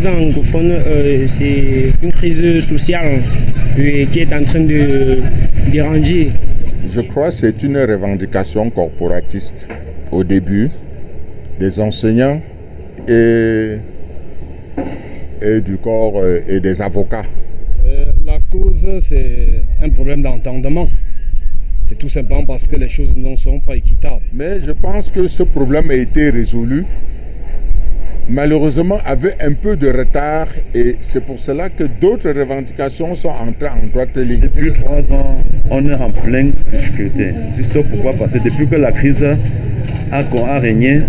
anglophone, c'est une crise sociale qui est en train de déranger. Je crois que c'est une revendication corporatiste au début des enseignants et du corps et des avocats. La cause, c'est un problème d'entendement. C'est tout simplement parce que les choses ne sont pas équitables. Mais je pense que ce problème a été résolu, malheureusement avec un peu de retard, et c'est pour cela que d'autres revendications sont entrées en droite ligne. Depuis 3 ans, on est en pleine difficulté. Juste pourquoi? Parce que depuis que la crise a régné,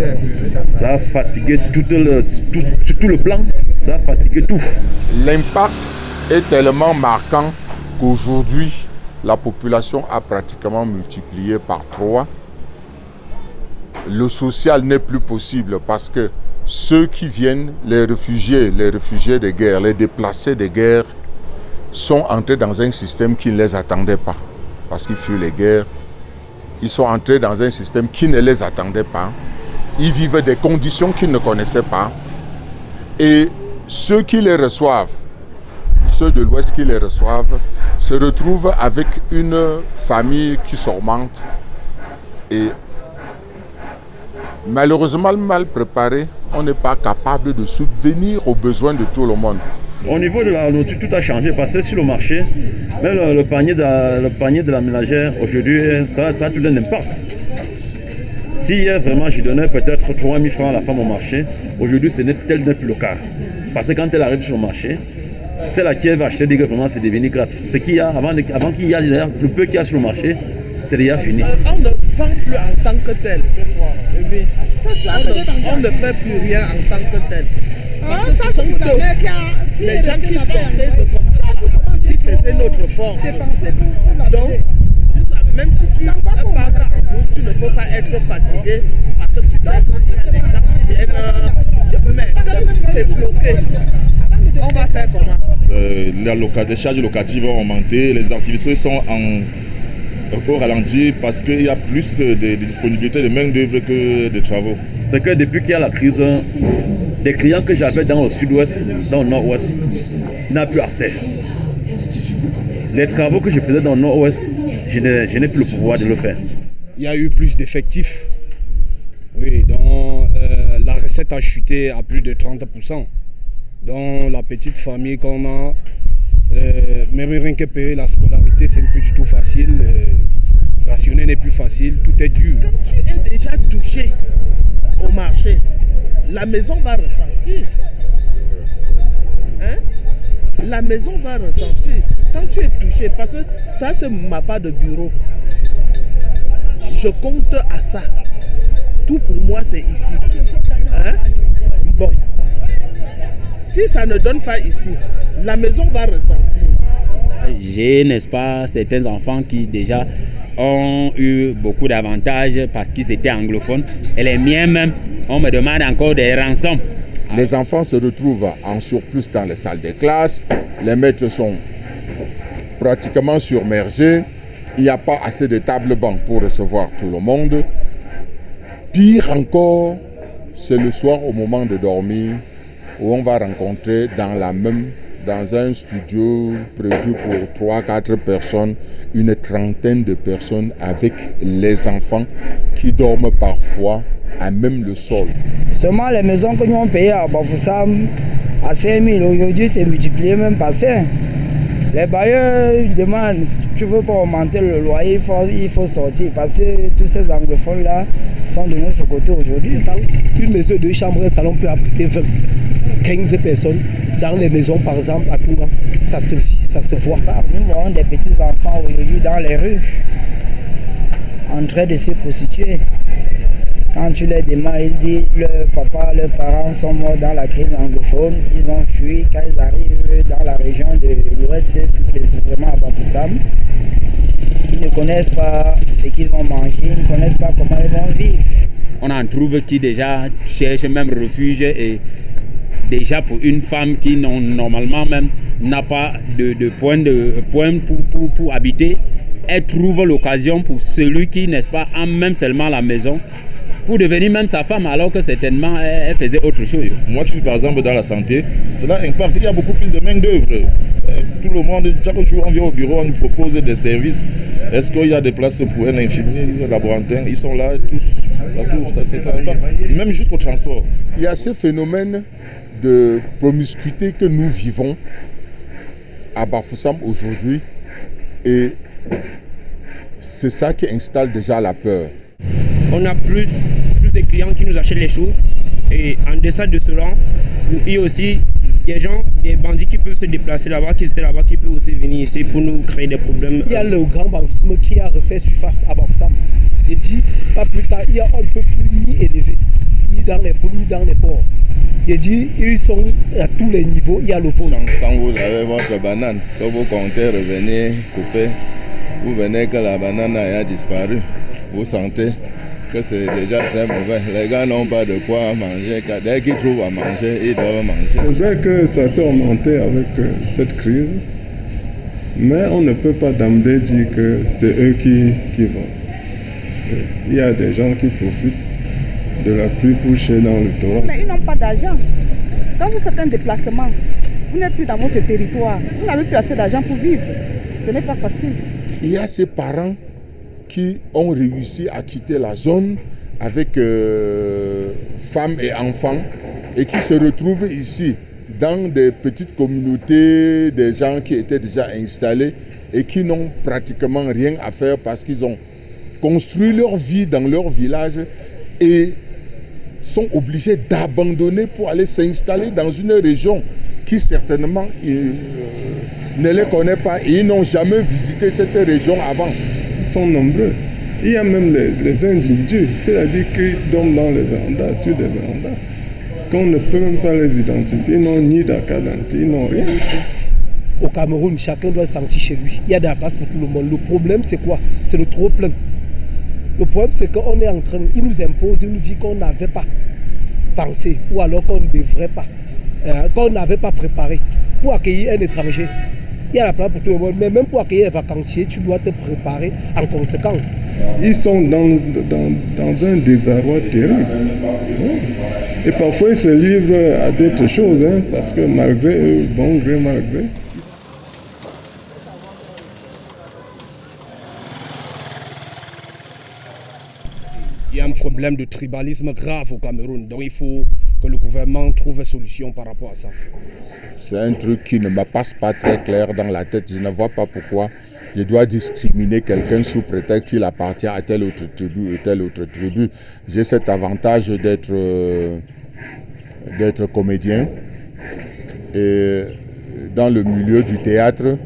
ça a fatigué sur tout le plan, ça a fatigué tout. L'impact est tellement marquant qu'aujourd'hui, la population a pratiquement multiplié par 3. Le social n'est plus possible parce que ceux qui viennent, les réfugiés de guerre, les déplacés de guerre, sont entrés dans un système qui ne les attendait pas. Parce qu'ils fuient les guerres, ils sont entrés dans un système qui ne les attendait pas. Ils vivent des conditions qu'ils ne connaissaient pas. Et ceux qui les reçoivent, ceux de l'Ouest qui les reçoivent, se retrouvent avec une famille qui s'augmente et malheureusement mal préparée, on n'est pas capable de subvenir aux besoins de tout le monde. Au niveau de la nourriture, tout a changé parce que sur le marché, même le panier de la ménagère, aujourd'hui, ça a tout un impact. Si hier, vraiment, je donnais peut-être 3 000 francs à la femme au marché, aujourd'hui, tel n'est plus le cas. Parce que quand elle arrive sur le marché, c'est là qui va acheter des gars, vraiment, c'est devenu grave. Ce qu'il y a, avant qu'il y ait le peu qu'il y a sur le marché, c'est déjà fini. On ne vend plus en tant que tel. Oui. On ne fait plus rien en tant que tel. Parce que ce sont eux, les gens qui sortaient de comme ça, qui faisaient notre force. Donc, même si tu es pas en route, tu ne peux pas être fatigué parce que tu sais qu'il y a des gens qui viennent, mais c'est bloqué. On va faire comment? Les charges locatives ont augmenté, les activités sont au ralenti parce qu'il y a plus de disponibilité de main-d'œuvre que de travaux. C'est que depuis qu'il y a la crise, des clients que j'avais dans le sud-ouest, dans le nord-ouest, n'ont plus accès. Les travaux que je faisais dans le nord-ouest, je n'ai plus le pouvoir de le faire. Il y a eu plus d'effectifs. Oui, donc la recette a chuté à plus de 30%. Donc la petite famille qu'on a, même rien que payer la scolarité, c'est plus du tout facile. Rationner n'est plus facile, tout est dur. Quand tu es déjà touché au marché, la maison va ressentir. Hein? La maison va ressentir. Quand tu es touché, parce que ça c'est ma part de bureau, je compte à ça. Tout pour moi c'est ici. Hein? Bon. Si ça ne donne pas ici, la maison va ressentir. J'ai, n'est-ce pas, certains enfants qui déjà ont eu beaucoup d'avantages parce qu'ils étaient anglophones. Et les miens même, on me demande encore des rançons. Les enfants se retrouvent en surplus dans les salles de classe. Les maîtres sont pratiquement submergés. Il n'y a pas assez de tables bancs pour recevoir tout le monde. Pire encore, c'est le soir au moment de dormir où on va rencontrer dans un studio prévu pour 3-4 personnes, une trentaine de personnes avec les enfants qui dorment parfois à même le sol. Seulement les maisons que nous avons payées à Bafoussam à 5 000, aujourd'hui c'est multiplié même par 5. Les bailleurs demandent, si tu veux pas augmenter le loyer, il faut sortir parce que tous ces anglophones-là sont de notre côté aujourd'hui. Une maison de chambre et un salon peut abriter 15 personnes. Dans les maisons, par exemple, à Kounga, ça se vit, ça se voit. Nous voyons des petits-enfants aujourd'hui dans les rues, en train de se prostituer. Quand tu les demandes, ils disent leur papa, leurs parents sont morts dans la crise anglophone. Ils ont fui quand ils arrivent dans la région de l'Ouest, plus précisément à Bafoussam. Ils ne connaissent pas ce qu'ils vont manger, ils ne connaissent pas comment ils vont vivre. On en trouve qui déjà cherchent même refuge et déjà pour une femme qui normalement même n'a pas de point pour habiter, elle trouve l'occasion pour celui qui, n'est-ce pas, a même seulement la maison, pour devenir même sa femme alors que certainement elle faisait autre chose. Moi qui suis par exemple dans la santé, cela impacte. Il y a beaucoup plus de main d'œuvre. Tout le monde, chaque jour on vient au bureau, on nous propose des services. Est-ce qu'il y a des places pour un infirmier, un laborantin? Ils sont là, tous, ça impacte. Même jusqu'au transport. Il y a ce phénomène de promiscuité que nous vivons à Bafoussam aujourd'hui et c'est ça qui installe déjà la peur. On a plus de clients qui nous achètent les choses et en deçà de cela, il y a aussi des gens, des bandits qui peuvent se déplacer là-bas, qui étaient là-bas, qui peuvent aussi venir ici pour nous créer des problèmes. Il y a le grand banditisme qui a refait surface à Bafoussam. Il dit, pas plus tard, il y a un peu plus ni élevé, ni dans les pots, ni dans les ports. Il dit, ils sont à tous les niveaux, il y a le vol. Quand vous avez votre banane, que vous comptez revenir couper, vous venez que la banane a disparu, vous sentez que c'est déjà très mauvais. Les gars n'ont pas de quoi manger. Dès qu'ils trouvent à manger, ils doivent manger. C'est vrai que ça s'est augmenté avec cette crise, mais on ne peut pas d'emblée dire que c'est eux qui vont. Il y a des gens qui profitent de la pluie couchée dans le torrent. Mais ils n'ont pas d'argent. Quand vous faites un déplacement, vous n'êtes plus dans votre territoire. Vous n'avez plus assez d'argent pour vivre. Ce n'est pas facile. Il y a ces parents qui ont réussi à quitter la zone avec femmes et enfants et qui se retrouvent ici dans des petites communautés, des gens qui étaient déjà installés et qui n'ont pratiquement rien à faire parce qu'ils ont construit leur vie dans leur village et sont obligés d'abandonner pour aller s'installer dans une région qui certainement ne les connaît pas et ils n'ont jamais visité cette région avant. Ils sont nombreux. Il y a même les individus, c'est-à-dire qu'ils dorment dans les vérandas, sur des vérandas, qu'on ne peut même pas les identifier, ils n'ont ni d'accident, ils n'ont rien. Au Cameroun, chacun doit sentir chez lui. Il y a de la place pour tout le monde. Le problème, c'est quoi? C'est le trop plein. Le problème, c'est qu'on est en train, ils nous imposent une vie qu'on n'avait pas pensée, ou alors qu'on ne devrait pas, qu'on n'avait pas préparée pour accueillir un étranger. Il y a la place pour tout le monde, mais même pour accueillir un vacancier, tu dois te préparer en conséquence. Ils sont dans un désarroi terrible. Et parfois, ils se livrent à d'autres choses, parce que malgré eux, bon gré, malgré. Il y a un problème de tribalisme grave au Cameroun, donc il faut que le gouvernement trouve une solution par rapport à ça. C'est un truc qui ne me passe pas très clair dans la tête. Je ne vois pas pourquoi je dois discriminer quelqu'un sous prétexte qu'il appartient à telle autre tribu et telle autre tribu. J'ai cet avantage d'être comédien et dans le milieu du théâtre,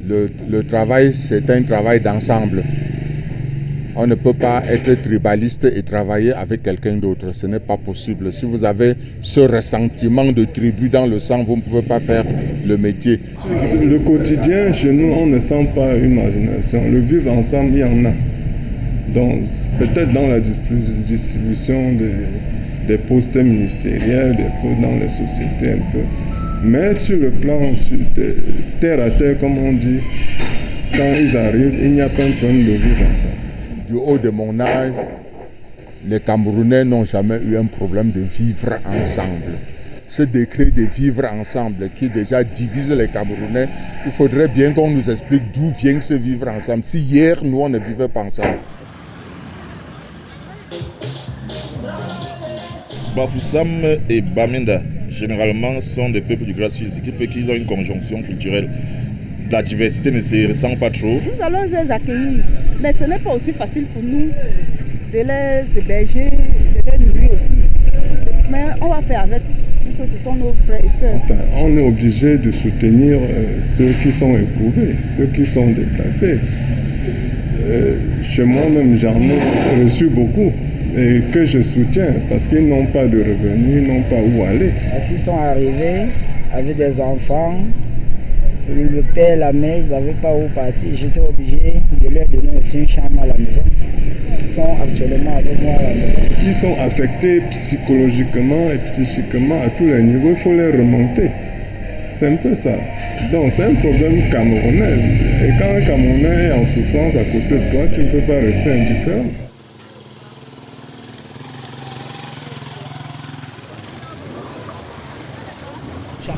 le travail, c'est un travail d'ensemble. On ne peut pas être tribaliste et travailler avec quelqu'un d'autre. Ce n'est pas possible. Si vous avez ce ressentiment de tribu dans le sang, vous ne pouvez pas faire le métier. Le quotidien, chez nous, on ne sent pas une marginalisation. Le vivre ensemble, il y en a. Donc, peut-être dans la distribution des postes ministériels, des postes dans les sociétés un peu. Mais sur le plan terre à terre, comme on dit, quand ils arrivent, il n'y a pas un problème de vivre ensemble. Du haut de mon âge, les Camerounais n'ont jamais eu un problème de vivre ensemble. Ce décret de vivre ensemble qui déjà divise les Camerounais, il faudrait bien qu'on nous explique d'où vient ce vivre ensemble. Si hier, nous, on ne vivait pas ensemble. Bafoussam et Bamenda, généralement, sont des peuples du Grassfield, ce qui fait qu'ils ont une conjonction culturelle. La diversité ne se ressent pas trop. Nous allons les accueillir, mais ce n'est pas aussi facile pour nous de les héberger, de les nourrir aussi. Mais on va faire avec, parce que ce sont nos frères et sœurs. Enfin, on est obligé de soutenir ceux qui sont éprouvés, ceux qui sont déplacés. Chez moi-même, j'en ai reçu beaucoup et que je soutiens parce qu'ils n'ont pas de revenus, ils n'ont pas où aller. S'ils sont arrivés avec des enfants, le père, la mère, ils n'avaient pas où partir. J'étais obligé de leur donner aussi une chambre à la maison. Ils sont actuellement avec moi à la maison. Ils sont affectés psychologiquement et psychiquement à tous les niveaux. Il faut les remonter. C'est un peu ça. Donc c'est un problème camerounais. Et quand un Camerounais est en souffrance à côté de toi, tu ne peux pas rester indifférent.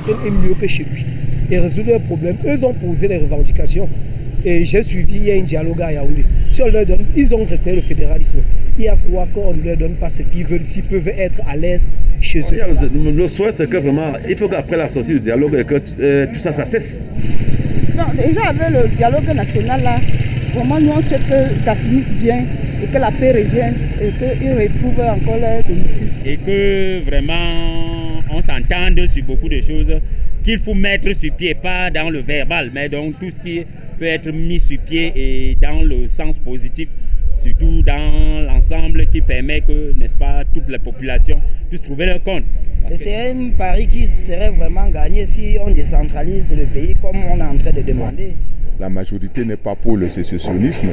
chacun est mieux que chez lui et résoudre leurs problèmes. Eux ont posé les revendications. Et j'ai suivi, il y a un dialogue à Yaoundé. Si on leur donne, ils ont recréé le fédéralisme. Il y a quoi qu'on ne leur donne pas ce qu'ils veulent, s'ils peuvent être à l'aise chez eux. Le souhait, c'est que vraiment, il faut qu'après la sortie du dialogue, que tout ça cesse. Non, déjà avec le dialogue national, là, vraiment, nous on souhaite que ça finisse bien et que la paix revienne et qu'ils retrouvent encore leur domicile. Et que vraiment, on s'entende sur beaucoup de choses qu'il faut mettre sur pied, pas dans le verbal, mais donc tout ce qui peut être mis sur pied et dans le sens positif, surtout dans l'ensemble qui permet que, n'est-ce pas, toute la population puisse trouver leur compte. C'est un pari qui serait vraiment gagné si on décentralise le pays comme on est en train de demander. La majorité n'est pas pour le sécessionnisme.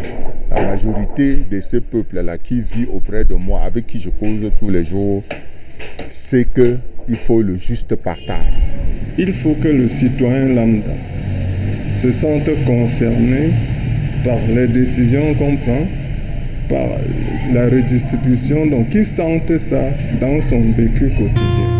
La majorité de ce peuple-là qui vit auprès de moi, avec qui je cause tous les jours, c'est qu'il faut le juste partage. Il faut que le citoyen lambda se sente concerné par les décisions qu'on prend, par la redistribution, donc il sente ça dans son vécu quotidien.